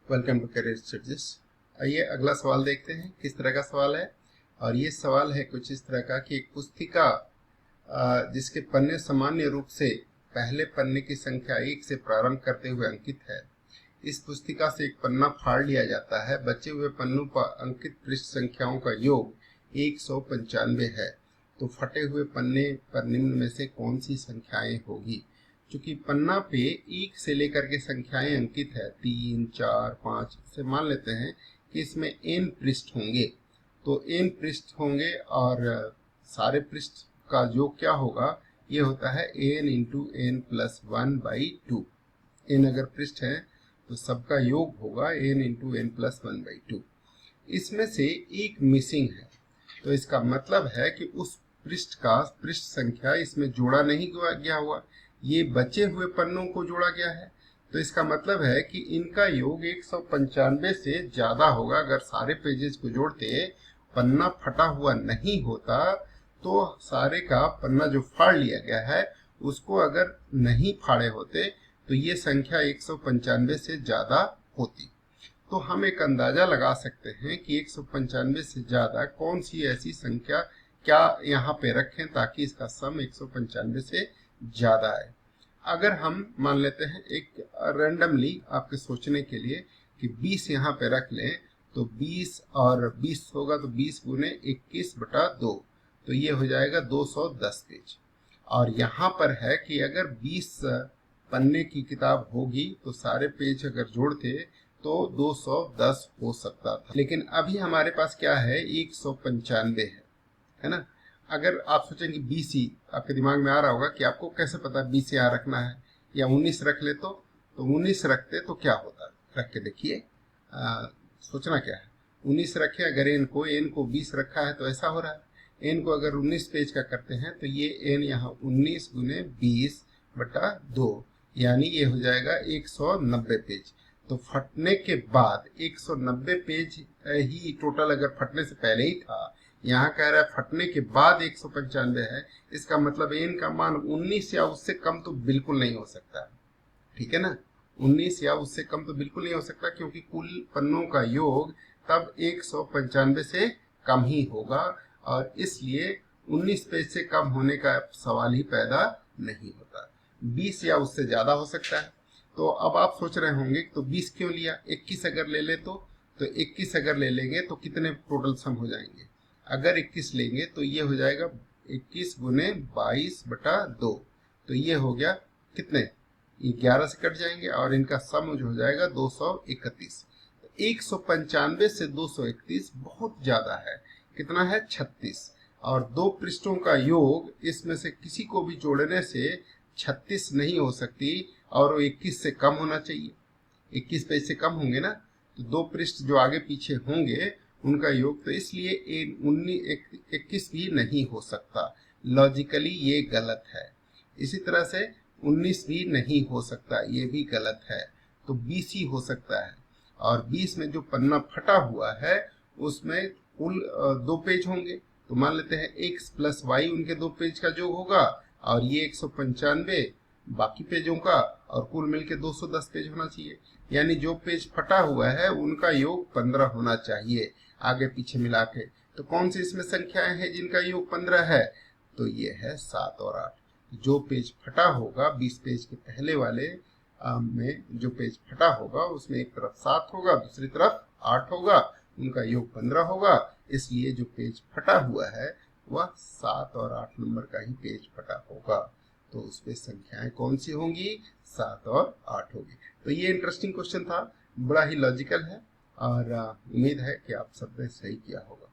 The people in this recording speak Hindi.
Welcome to career studies. आइए अगला सवाल देखते हैं किस तरह का सवाल है। और ये सवाल है कुछ इस तरह का कि एक पुस्तिका जिसके पन्ने सामान्य रूप से पहले पन्ने की संख्या 1 से प्रारंभ करते हुए अंकित है। इस पुस्तिका से एक पन्ना फाड़ लिया जाता है। बचे हुए पन्नों पर अंकित पृष्ठ संख्याओं का योग 195 है। तो फटे हुए पन्ने पर निम्न में से कौन सी संख्याएं होगी। चूंकि पन्ना पे 1 से लेकर के संख्याएं अंकित है 3, 4, 5 से मान लेते हैं कि इसमें n पृष्ठ होंगे। तो n पृष्ठ होंगे और सारे पृष्ठ का योग क्या होगा, ये होता है n into n plus 1/2। n अगर पृष्ठ है तो सबका योग होगा n इंटू n प्लस 1/2। इसमें से एक मिसिंग है, तो इसका मतलब है कि उस पृष्ठ का पृष्ठ संख्या इसमें जोड़ा नहीं गया हुआ, ये बचे हुए पन्नों को जोड़ा गया है। तो इसका मतलब है कि इनका योग 195 से ज्यादा होगा। अगर सारे पेजेस को जोड़ते पन्ना फटा हुआ नहीं होता तो सारे का पन्ना जो फाड़ लिया गया है उसको अगर नहीं फाड़े होते तो ये संख्या 195 से ज्यादा होती। तो हम एक अंदाजा लगा सकते हैं कि 195 से ज्यादा कौन सी ऐसी संख्या क्या यहाँ पे रखें ताकि इसका सम 195 से ज्यादा है। अगर हम मान लेते हैं एक रैंडमली आपके सोचने के लिए कि 20 यहाँ पे रख लें, तो 20 और 20 होगा तो 20 गुने 21/2, तो ये हो जाएगा 210 पेज। और यहाँ पर है कि अगर 20 पन्ने की किताब होगी तो सारे पेज अगर जोड़ते तो 210 हो सकता था, लेकिन अभी हमारे पास क्या है 195 है ना। अगर आप सोचेंगे 20 ही, आपके दिमाग में आ रहा होगा कि आपको कैसे पता 20 यहाँ रखना है या 19 रख ले तो 19 रखते तो क्या होता। रख के देखिए, सोचना क्या है। 19 रखे, अगर एन को 20 रखा है तो ऐसा हो रहा है। एन को अगर 19 पेज का करते हैं तो ये एन यहाँ 19 गुने 20/2 यानी ये हो जाएगा 190 पेज। तो फटने के बाद 190 पेज ही टोटल, अगर फटने से पहले ही था, यहाँ कह रहा है फटने के बाद 195 है। इसका मतलब एन का मान 19 या उससे कम तो बिल्कुल नहीं हो सकता, ठीक है ना। 19 या उससे कम तो बिल्कुल नहीं हो सकता, क्योंकि कुल पन्नों का योग तब 195 से कम ही होगा और इसलिए 19 पेज से कम होने का सवाल ही पैदा नहीं होता। 20 या उससे ज्यादा हो सकता है। तो अब आप सोच रहे होंगे तो 20 क्यों लिया, 21 अगर ले ले तो 21 अगर ले लेंगे तो कितने टोटल सम हो जाएंगे। अगर 21 लेंगे तो ये हो जाएगा 21 गुने 22/2, तो ये हो गया कितने, ये 11 से कट जाएंगे और इनका सम जो हो जाएगा 231। तो 195 से 231 बहुत ज्यादा है। कितना है 36, और दो पृष्ठों का योग इसमें से किसी को भी जोड़ने से 36 नहीं हो सकती और वो 21 से कम होना चाहिए। 21 पेज से कम होंगे ना, तो दो पृष्ठ जो आगे पीछे होंगे उनका योग, तो इसलिए 21 भी नहीं हो सकता। लॉजिकली ये गलत है। इसी तरह से 19 भी नहीं हो सकता, ये भी गलत है। तो 20 ही हो सकता है। और 20 में जो पन्ना फटा हुआ है उसमें कुल 2 पेज होंगे, तो मान लेते हैं x प्लस वाई उनके 2 पेज का योग होगा और ये 195 बाकी पेजों का, और कुल मिलके 210 पेज होना चाहिए। यानी जो पेज फटा हुआ है उनका योग 15 होना चाहिए आगे पीछे मिला के। तो कौन सी इसमें संख्याएं हैं जिनका योग 15 है, तो ये है 7 और 8। जो पेज फटा होगा 20 पेज के पहले वाले में जो पेज फटा होगा उसमें एक तरफ 7 होगा, दूसरी तरफ 8 होगा, उनका योग 15 होगा। इसलिए जो पेज फटा हुआ है वह 7 और 8 नंबर का ही पेज फटा होगा। तो उसमें संख्याएं कौन सी होंगी, 7 और 8 होगी। तो ये इंटरेस्टिंग क्वेश्चन था, बड़ा ही लॉजिकल है और उम्मीद है कि आप सबने सही किया होगा।